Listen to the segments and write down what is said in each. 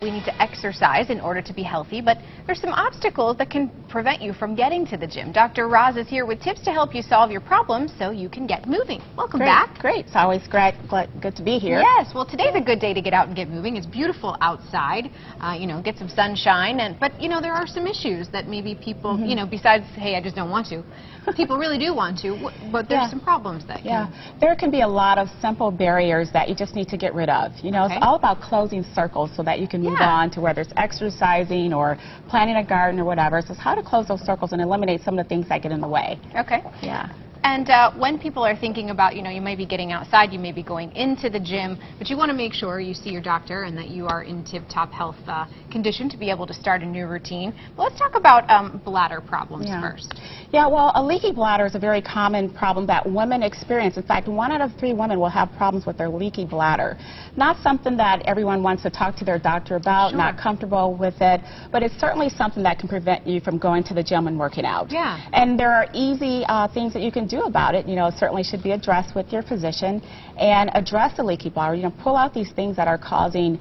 We need to exercise in order to be healthy, but there's some obstacles that can prevent you from getting to the gym. Dr. Roz is here with tips to help you solve your problems so you can get moving. Welcome back. Great. It's always good to be here. Yes. Well, today's a good day to get out and get moving. It's beautiful outside. Get some sunshine. But there are some issues that maybe people, besides, hey, I just don't want to. People really do want to, but there's some problems that can. There can be a lot of simple barriers that you just need to get rid of. It's all about closing circles so that you can move on to whether it's exercising or planting a garden or whatever. So it's how to close those circles and eliminate some of the things that get in the way. Okay. Yeah. And when people are thinking about, you may be getting outside, you may be going into the gym, but you want to make sure you see your doctor and that you are in tip-top health condition to be able to start a new routine. But let's talk about bladder problems first. Yeah, well, a leaky bladder is a very common problem that women experience. In fact, 1 out of 3 women will have problems with their leaky bladder. Not something that everyone wants to talk to their doctor about, not comfortable with it, but it's certainly something that can prevent you from going to the gym and working out. Yeah. And there are easy things that you can do about it. It certainly should be addressed with your physician and address the leaky bladder. Pull out these things that are causing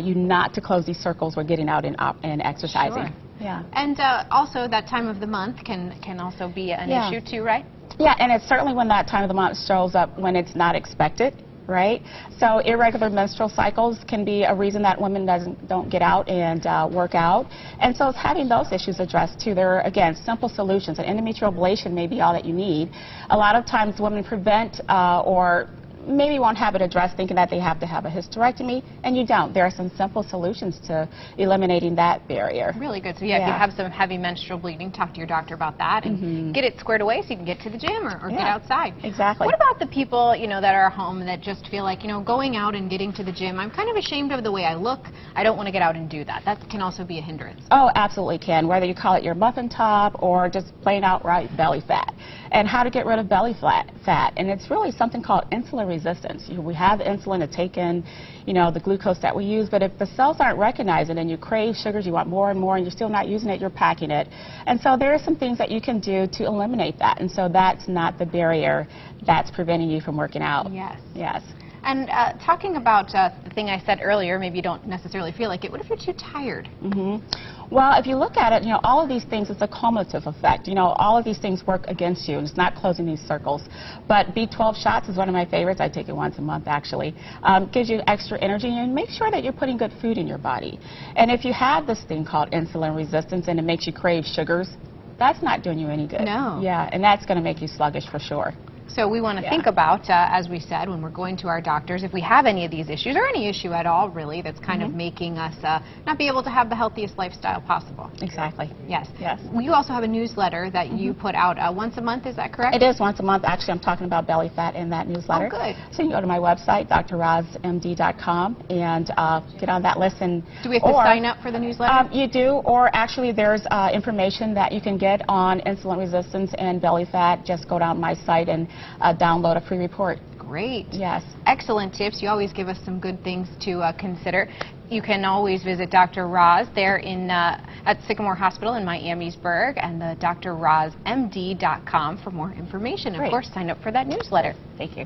you not to close these circles when getting out and exercising. Sure. Yeah. And also that time of the month can also be an issue too, right? Yeah, and it's certainly when that time of the month shows up when it's not expected. Right? So irregular menstrual cycles can be a reason that women don't get out and work out. And so it's having those issues addressed too. There are, again, simple solutions. An endometrial ablation may be all that you need. A lot of times women prevent or maybe won't have it addressed thinking that they have to have a hysterectomy, and you don't. There are some simple solutions to eliminating that barrier. Really good. So if you have some heavy menstrual bleeding, talk to your doctor about that and get it squared away so you can get to the gym or get outside. Exactly. What about the people, that are home that just feel like, going out and getting to the gym, I'm kind of ashamed of the way I look. I don't want to get out and do that. That can also be a hindrance. Oh, absolutely can, whether you call it your muffin top or just plain outright belly fat. And how to get rid of belly fat. And it's really something called insulin resistance. We have insulin to take in, the glucose that we use, but if the cells aren't recognizing it and you crave sugars, you want more and more, and you're still not using it, you're packing it. And so there are some things that you can do to eliminate that. And so that's not the barrier that's preventing you from working out. Yes. Yes. And talking about the thing I said earlier, maybe you don't necessarily feel like it. What if you're too tired? Well, if you look at it, all of these things, it's a cumulative effect. All of these things work against you, and it's not closing these circles. But B12 shots is one of my favorites. I take it once a month, actually. Gives you extra energy, and make sure that you're putting good food in your body. And if you have this thing called insulin resistance and it makes you crave sugars, that's not doing you any good. No. Yeah, and that's going to make you sluggish for sure. So we want to think about, as we said, when we're going to our doctors, if we have any of these issues, or any issue at all, really, that's kind of making us not be able to have the healthiest lifestyle possible. Exactly. Yes. Yes. Well, you also have a newsletter that you put out once a month, is that correct? It is once a month. Actually, I'm talking about belly fat in that newsletter. Oh, good. So you can go to my website, drrozmd.com, and get on that list. And do we have to sign up for the newsletter? You do, or actually there's information that you can get on insulin resistance and belly fat. Just go down my site and download a free report. Great. Yes. Excellent tips. You always give us some good things to consider. You can always visit Dr. Roz there at Sycamore Hospital in Miamisburg, and the drrozmd.com for more information. Of course, sign up for that newsletter. Thank you.